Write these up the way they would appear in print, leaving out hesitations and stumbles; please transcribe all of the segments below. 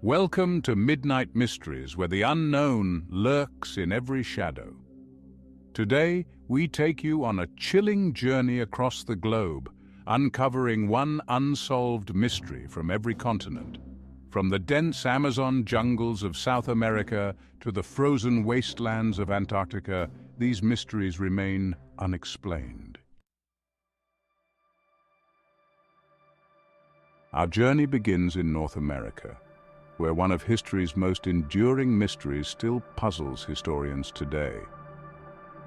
Welcome to Midnight Mysteries, where the unknown lurks in every shadow. Today, we take you on a chilling journey across the globe, uncovering one unsolved mystery from every continent. From the dense Amazon jungles of South America to the frozen wastelands of Antarctica, these mysteries remain unexplained. Our journey begins in North America, where one of history's most enduring mysteries still puzzles historians today: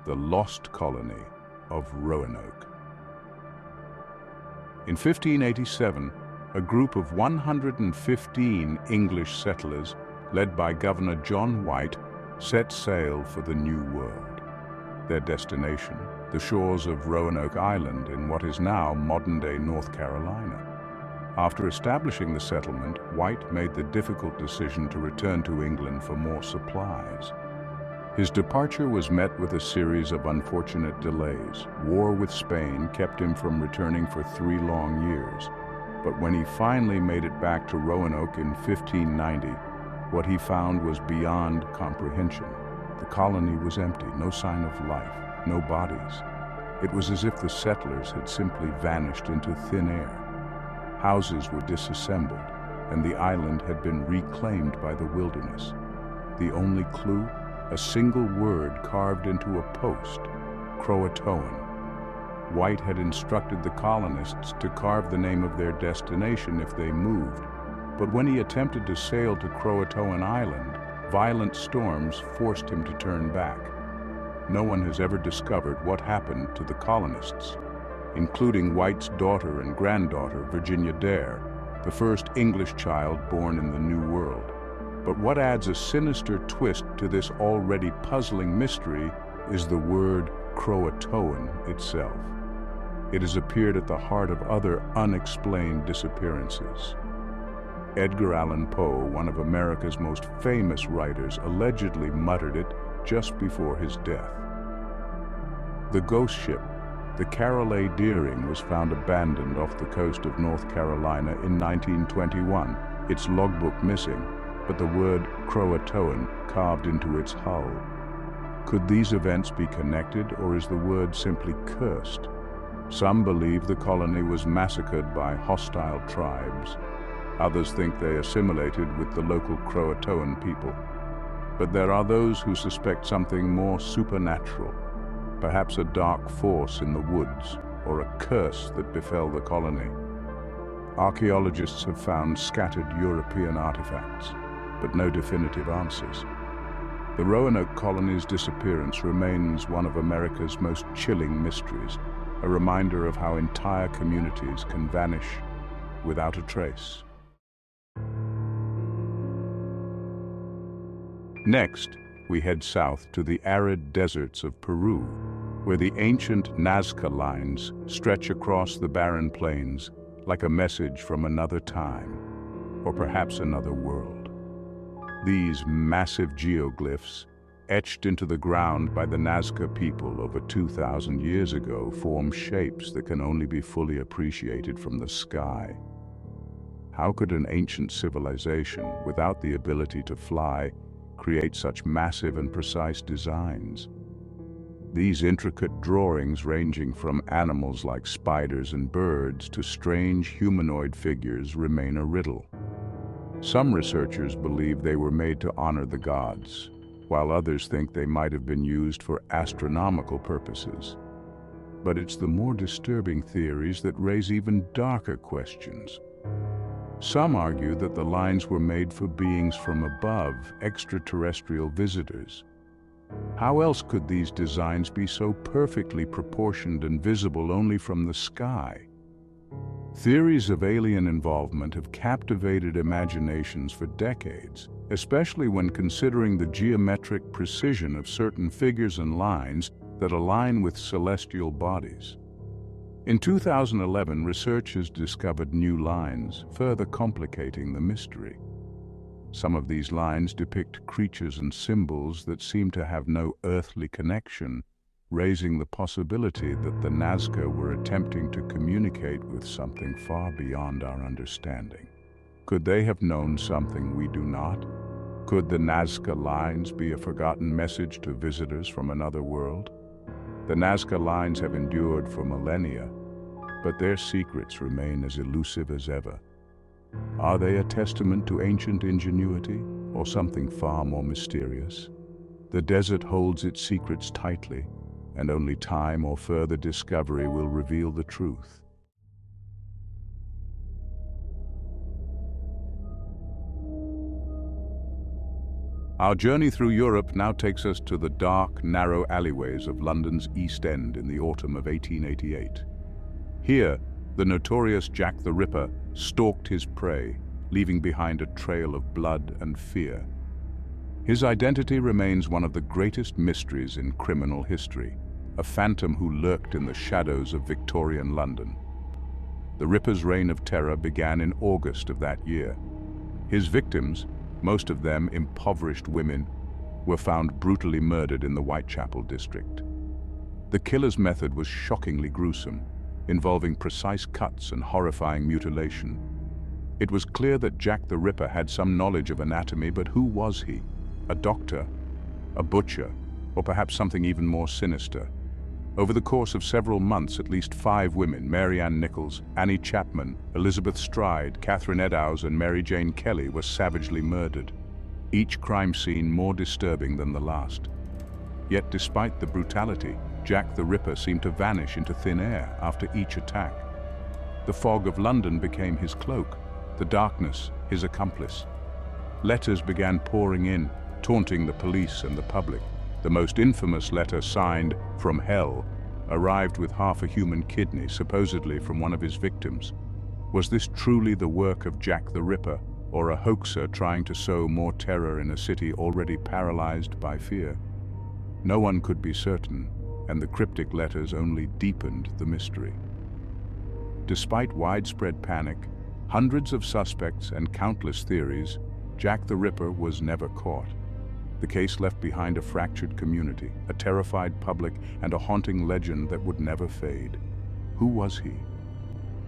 the lost colony of Roanoke. In 1587, a group of 115 English settlers, led by Governor John White, set sail for the New World. Their destination, the shores of Roanoke Island in what is now modern-day North Carolina. After establishing the settlement, White made the difficult decision to return to England for more supplies. His departure was met with a series of unfortunate delays. War with Spain kept him from returning for 3 long years. But when he finally made it back to Roanoke in 1590, what he found was beyond comprehension. The colony was empty, no sign of life, no bodies. It was as if the settlers had simply vanished into thin air. Houses were disassembled, and the island had been reclaimed by the wilderness. The only clue? A single word carved into a post: Croatoan. White had instructed the colonists to carve the name of their destination if they moved, but when he attempted to sail to Croatoan Island, violent storms forced him to turn back. No one has ever discovered what happened to the colonists, including White's daughter and granddaughter, Virginia Dare, the first English child born in the New World. But what adds a sinister twist to this already puzzling mystery is the word Croatoan itself. It has appeared at the heart of other unexplained disappearances. Edgar Allan Poe, one of America's most famous writers, allegedly muttered it just before his death. The ghost ship, the Carroll A. Deering, was found abandoned off the coast of North Carolina in 1921, its logbook missing, but the word Croatoan carved into its hull. Could these events be connected, or is the word simply cursed? Some believe the colony was massacred by hostile tribes. Others think they assimilated with the local Croatoan people. But there are those who suspect something more supernatural. Perhaps a dark force in the woods, or a curse that befell the colony. Archaeologists have found scattered European artifacts, but no definitive answers. The Roanoke colony's disappearance remains one of America's most chilling mysteries, a reminder of how entire communities can vanish without a trace. Next, we head south to the arid deserts of Peru, where the ancient Nazca Lines stretch across the barren plains like a message from another time, or perhaps another world. These massive geoglyphs, etched into the ground by the Nazca people over 2,000 years ago, form shapes that can only be fully appreciated from the sky. How could an ancient civilization, without the ability to fly, create such massive and precise designs? These intricate drawings, ranging from animals like spiders and birds to strange humanoid figures, remain a riddle. Some researchers believe they were made to honor the gods, while others think they might have been used for astronomical purposes. But it's the more disturbing theories that raise even darker questions. Some argue that the lines were made for beings from above, extraterrestrial visitors. How else could these designs be so perfectly proportioned and visible only from the sky? Theories of alien involvement have captivated imaginations for decades, especially when considering the geometric precision of certain figures and lines that align with celestial bodies. In 2011, researchers discovered new lines, further complicating the mystery. Some of these lines depict creatures and symbols that seem to have no earthly connection, raising the possibility that the Nazca were attempting to communicate with something far beyond our understanding. Could they have known something we do not? Could the Nazca Lines be a forgotten message to visitors from another world? The Nazca Lines have endured for millennia, but their secrets remain as elusive as ever. Are they a testament to ancient ingenuity or something far more mysterious? The desert holds its secrets tightly, and only time or further discovery will reveal the truth. Our journey through Europe now takes us to the dark, narrow alleyways of London's East End in the autumn of 1888. Here, the notorious Jack the Ripper stalked his prey, leaving behind a trail of blood and fear. His identity remains one of the greatest mysteries in criminal history, a phantom who lurked in the shadows of Victorian London. The Ripper's reign of terror began in August of that year. His victims, most of them impoverished women, were found brutally murdered in the Whitechapel district. The killer's method was shockingly gruesome, involving precise cuts and horrifying mutilation. It was clear that Jack the Ripper had some knowledge of anatomy, but who was he? A doctor? A butcher? Or perhaps something even more sinister? Over the course of several months, at least 5 women, Mary Ann Nichols, Annie Chapman, Elizabeth Stride, Catherine Eddowes, and Mary Jane Kelly were savagely murdered, each crime scene more disturbing than the last. Yet despite the brutality, Jack the Ripper seemed to vanish into thin air after each attack. The fog of London became his cloak, the darkness his accomplice. Letters began pouring in, taunting the police and the public. The most infamous letter, signed "From Hell," arrived with half a human kidney, supposedly from one of his victims. Was this truly the work of Jack the Ripper, or a hoaxer trying to sow more terror in a city already paralyzed by fear? No one could be certain, and the cryptic letters only deepened the mystery. Despite widespread panic, hundreds of suspects, and countless theories, Jack the Ripper was never caught. The case left behind a fractured community, a terrified public, and a haunting legend that would never fade. Who was he?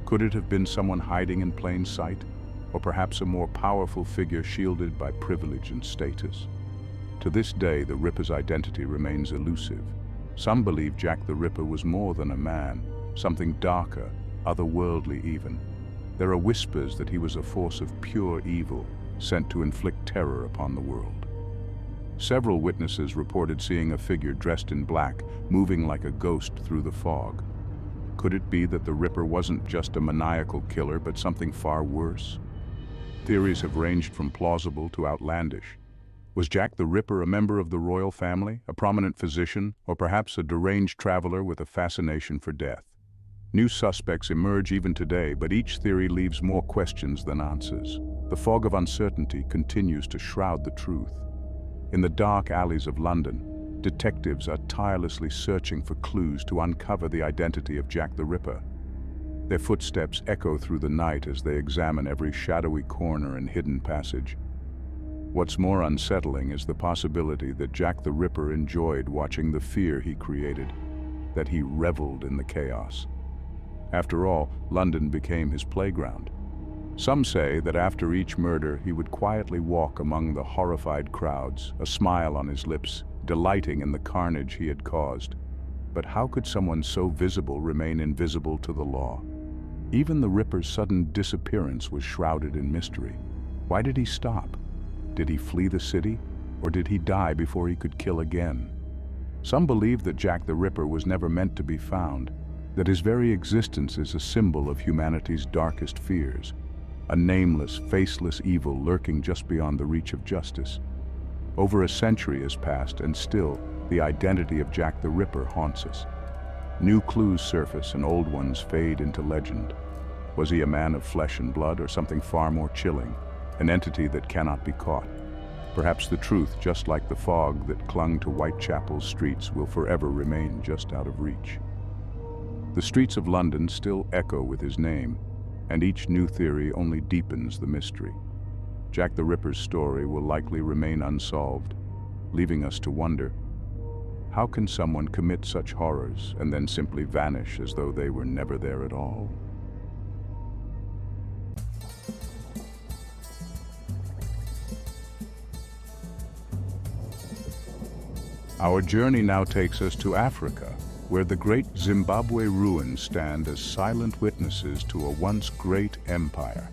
Could it have been someone hiding in plain sight, or perhaps a more powerful figure shielded by privilege and status? To this day, the Ripper's identity remains elusive. Some believe Jack the Ripper was more than a man, something darker, otherworldly even. There are whispers that he was a force of pure evil, sent to inflict terror upon the world. Several witnesses reported seeing a figure dressed in black, moving like a ghost through the fog. Could it be that the Ripper wasn't just a maniacal killer, but something far worse? Theories have ranged from plausible to outlandish. Was Jack the Ripper a member of the royal family, a prominent physician, or perhaps a deranged traveler with a fascination for death? New suspects emerge even today, but each theory leaves more questions than answers. The fog of uncertainty continues to shroud the truth. In the dark alleys of London, detectives are tirelessly searching for clues to uncover the identity of Jack the Ripper. Their footsteps echo through the night as they examine every shadowy corner and hidden passage. What's more unsettling is the possibility that Jack the Ripper enjoyed watching the fear he created, that he reveled in the chaos. After all, London became his playground. Some say that after each murder, he would quietly walk among the horrified crowds, a smile on his lips, delighting in the carnage he had caused. But how could someone so visible remain invisible to the law? Even the Ripper's sudden disappearance was shrouded in mystery. Why did he stop? Did he flee the city, or did he die before he could kill again? Some believe that Jack the Ripper was never meant to be found, that his very existence is a symbol of humanity's darkest fears. A nameless, faceless evil lurking just beyond the reach of justice. Over a century has passed, and still, the identity of Jack the Ripper haunts us. New clues surface and old ones fade into legend. Was he a man of flesh and blood, or something far more chilling, an entity that cannot be caught? Perhaps the truth, just like the fog that clung to Whitechapel's streets, will forever remain just out of reach. The streets of London still echo with his name, and each new theory only deepens the mystery. Jack the Ripper's story will likely remain unsolved, leaving us to wonder, how can someone commit such horrors and then simply vanish as though they were never there at all? Our journey now takes us to Africa, where the Great Zimbabwe ruins stand as silent witnesses to a once great empire.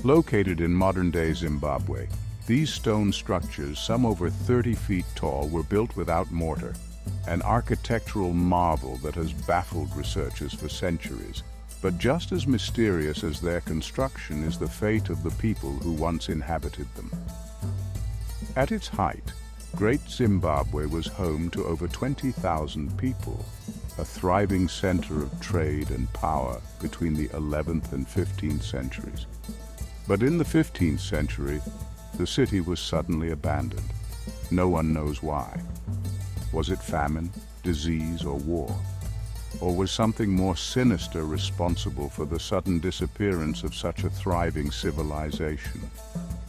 Located in modern-day Zimbabwe, these stone structures, some over 30 feet tall, were built without mortar, an architectural marvel that has baffled researchers for centuries. But just as mysterious as their construction is the fate of the people who once inhabited them. At its height, Great Zimbabwe was home to over 20,000 people, a thriving center of trade and power between the 11th and 15th centuries. But in the 15th century, the city was suddenly abandoned. No one knows why. Was it famine, disease, or war? Or was something more sinister responsible for the sudden disappearance of such a thriving civilization?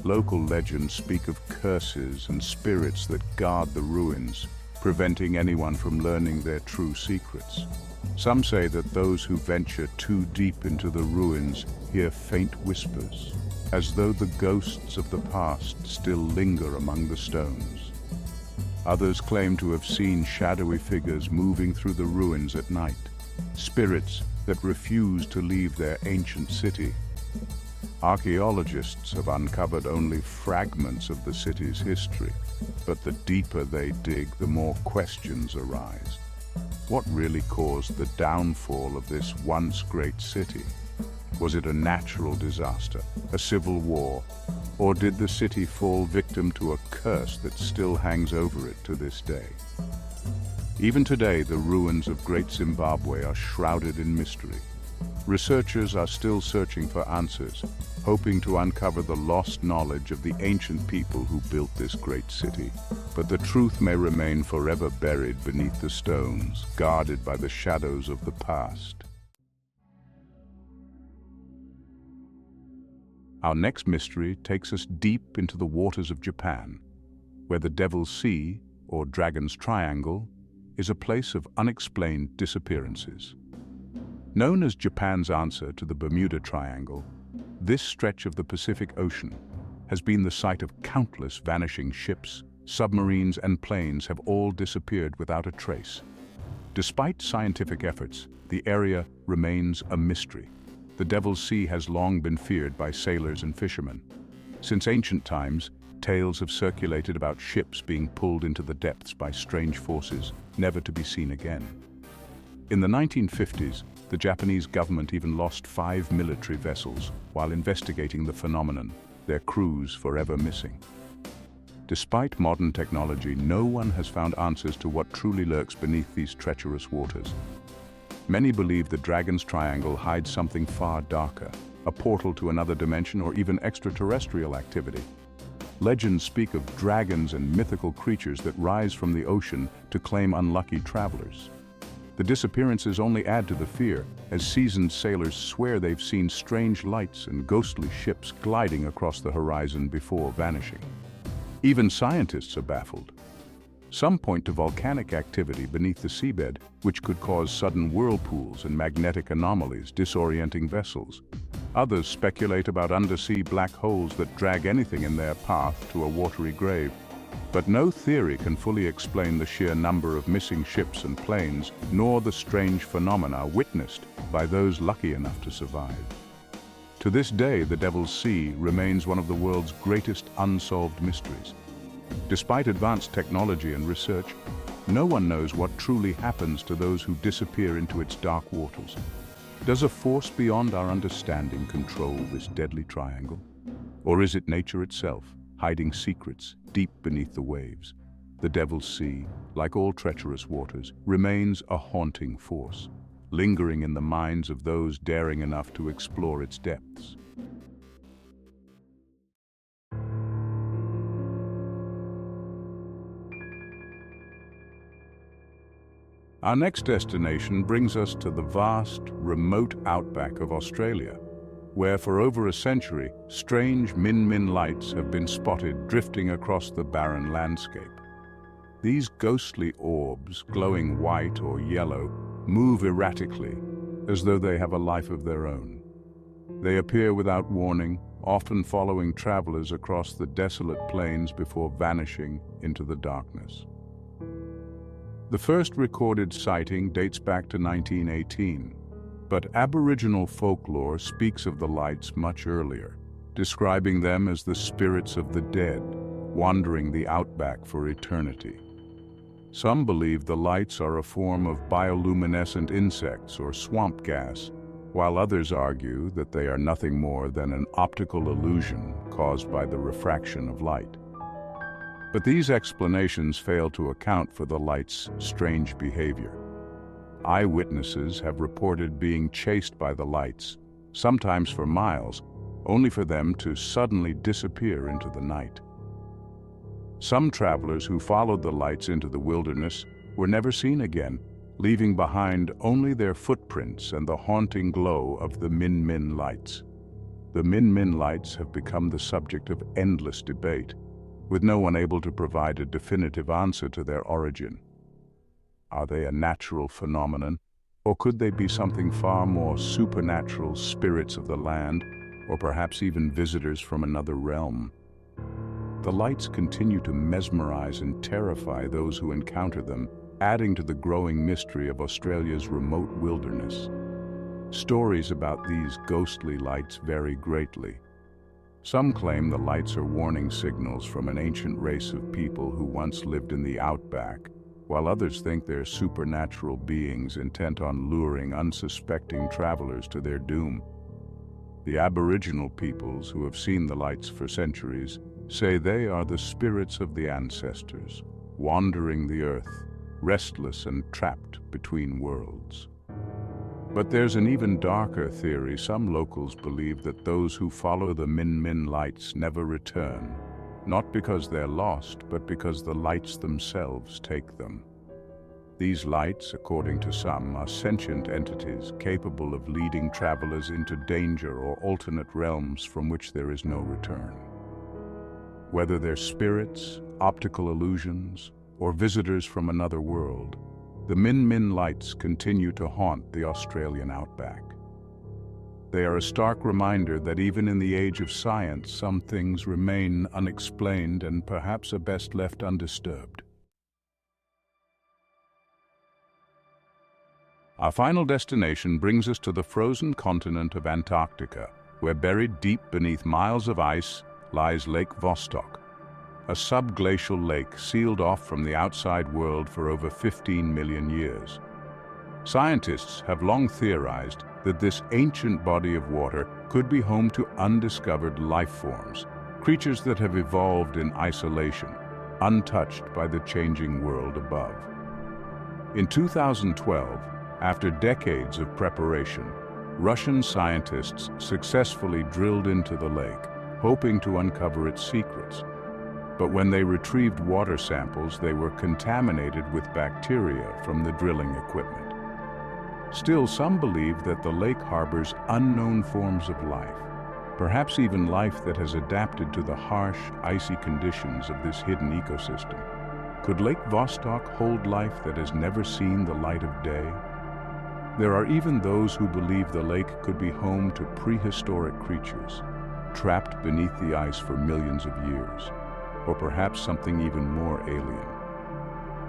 Local legends speak of curses and spirits that guard the ruins, preventing anyone from learning their true secrets. Some say that those who venture too deep into the ruins hear faint whispers, as though the ghosts of the past still linger among the stones. Others claim to have seen shadowy figures moving through the ruins at night, spirits that refuse to leave their ancient city. Archaeologists have uncovered only fragments of the city's history, but the deeper they dig, the more questions arise. What really caused the downfall of this once great city? Was it a natural disaster, a civil war, or did the city fall victim to a curse that still hangs over it to this day? Even today, the ruins of Great Zimbabwe are shrouded in mystery. Researchers are still searching for answers, hoping to uncover the lost knowledge of the ancient people who built this great city. But the truth may remain forever buried beneath the stones, guarded by the shadows of the past. Our next mystery takes us deep into the waters of Japan, where the Devil's Sea, or Dragon's Triangle, is a place of unexplained disappearances. Known as Japan's answer to the Bermuda Triangle, this stretch of the Pacific Ocean has been the site of countless vanishing ships, submarines, and planes have all disappeared without a trace. Despite scientific efforts, the area remains a mystery. The Devil's Sea has long been feared by sailors and fishermen. Since ancient times, tales have circulated about ships being pulled into the depths by strange forces, never to be seen again. In the 1950s, the Japanese government even lost 5 military vessels while investigating the phenomenon, their crews forever missing. Despite modern technology, no one has found answers to what truly lurks beneath these treacherous waters. Many believe the Dragon's Triangle hides something far darker, a portal to another dimension or even extraterrestrial activity. Legends speak of dragons and mythical creatures that rise from the ocean to claim unlucky travelers. The disappearances only add to the fear, as seasoned sailors swear they've seen strange lights and ghostly ships gliding across the horizon before vanishing. Even scientists are baffled. Some point to volcanic activity beneath the seabed, which could cause sudden whirlpools and magnetic anomalies, disorienting vessels. Others speculate about undersea black holes that drag anything in their path to a watery grave. But no theory can fully explain the sheer number of missing ships and planes, nor the strange phenomena witnessed by those lucky enough to survive. To this day, the Devil's Sea remains one of the world's greatest unsolved mysteries. Despite advanced technology and research, no one knows what truly happens to those who disappear into its dark waters. Does a force beyond our understanding control this deadly triangle? Or is it nature itself, hiding secrets deep beneath the waves? The Devil's Sea, like all treacherous waters, remains a haunting force, lingering in the minds of those daring enough to explore its depths. Our next destination brings us to the vast, remote outback of Australia, where for over a century, strange Min lights have been spotted drifting across the barren landscape. These ghostly orbs, glowing white or yellow, move erratically, as though they have a life of their own. They appear without warning, often following travelers across the desolate plains before vanishing into the darkness. The first recorded sighting dates back to 1918, but Aboriginal folklore speaks of the lights much earlier, describing them as the spirits of the dead, wandering the outback for eternity. Some believe the lights are a form of bioluminescent insects or swamp gas, while others argue that they are nothing more than an optical illusion caused by the refraction of light. But these explanations fail to account for the light's strange behavior. Eyewitnesses have reported being chased by the lights, sometimes for miles, only for them to suddenly disappear into the night. Some travelers who followed the lights into the wilderness were never seen again, leaving behind only their footprints and the haunting glow of the Min Min lights. The Min Min lights have become the subject of endless debate, with no one able to provide a definitive answer to their origin. Are they a natural phenomenon, or could they be something far more supernatural, spirits of the land, or perhaps even visitors from another realm? The lights continue to mesmerize and terrify those who encounter them, adding to the growing mystery of Australia's remote wilderness. Stories about these ghostly lights vary greatly. Some claim the lights are warning signals from an ancient race of people who once lived in the outback, while others think they're supernatural beings intent on luring unsuspecting travelers to their doom. The Aboriginal peoples who have seen the lights for centuries say they are the spirits of the ancestors, wandering the earth, restless and trapped between worlds. But there's an even darker theory. Some locals believe that those who follow the Min Min lights never return, not because they're lost, but because the lights themselves take them. These lights, according to some, are sentient entities capable of leading travelers into danger or alternate realms from which there is no return. Whether they're spirits, optical illusions, or visitors from another world, the Min Min lights continue to haunt the Australian outback. They are a stark reminder that even in the age of science, some things remain unexplained and perhaps are best left undisturbed. Our final destination brings us to the frozen continent of Antarctica, where buried deep beneath miles of ice lies Lake Vostok, a subglacial lake sealed off from the outside world for over 15 million years. Scientists have long theorized that this ancient body of water could be home to undiscovered life forms, creatures that have evolved in isolation, untouched by the changing world above. In 2012, after decades of preparation, Russian scientists successfully drilled into the lake, hoping to uncover its secrets. But when they retrieved water samples, they were contaminated with bacteria from the drilling equipment. Still, some believe that the lake harbors unknown forms of life, perhaps even life that has adapted to the harsh, icy conditions of this hidden ecosystem. Could Lake Vostok hold life that has never seen the light of day? There are even those who believe the lake could be home to prehistoric creatures, trapped beneath the ice for millions of years, or perhaps something even more alien.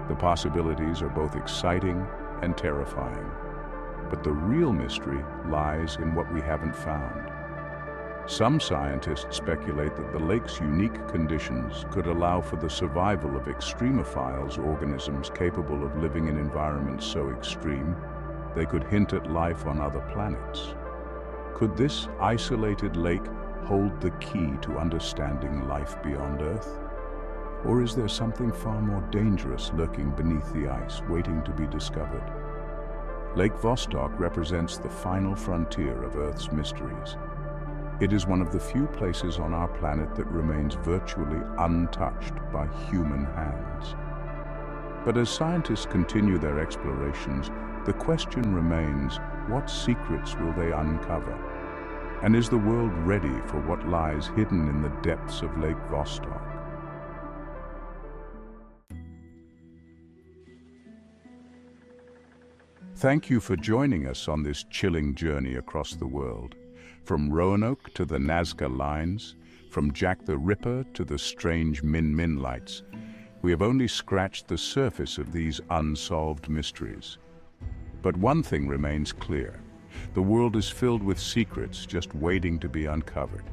The possibilities are both exciting and terrifying, but the real mystery lies in what we haven't found. Some scientists speculate that the lake's unique conditions could allow for the survival of extremophiles, organisms capable of living in environments so extreme they could hint at life on other planets. Could this isolated lake hold the key to understanding life beyond Earth? Or is there something far more dangerous lurking beneath the ice, waiting to be discovered? Lake Vostok represents the final frontier of Earth's mysteries. It is one of the few places on our planet that remains virtually untouched by human hands. But as scientists continue their explorations, the question remains, what secrets will they uncover? And is the world ready for what lies hidden in the depths of Lake Vostok? Thank you for joining us on this chilling journey across the world. From Roanoke to the Nazca Lines, from Jack the Ripper to the strange Min Min lights, We have only scratched the surface of these unsolved mysteries. But one thing remains clear. The world is filled with secrets just waiting to be uncovered.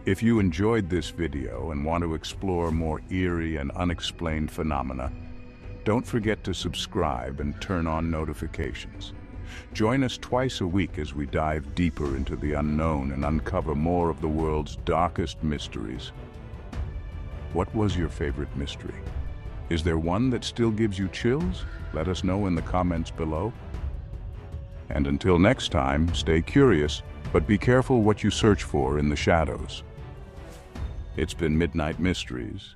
If you enjoyed this video and want to explore more eerie and unexplained phenomena, don't forget to subscribe and turn on notifications. Join us twice a week as we dive deeper into the unknown and uncover more of the world's darkest mysteries. What was your favorite mystery? Is there one that still gives you chills? Let us know in the comments below. And until next time, stay curious, but be careful what you search for in the shadows. It's been Midnight Mysteries.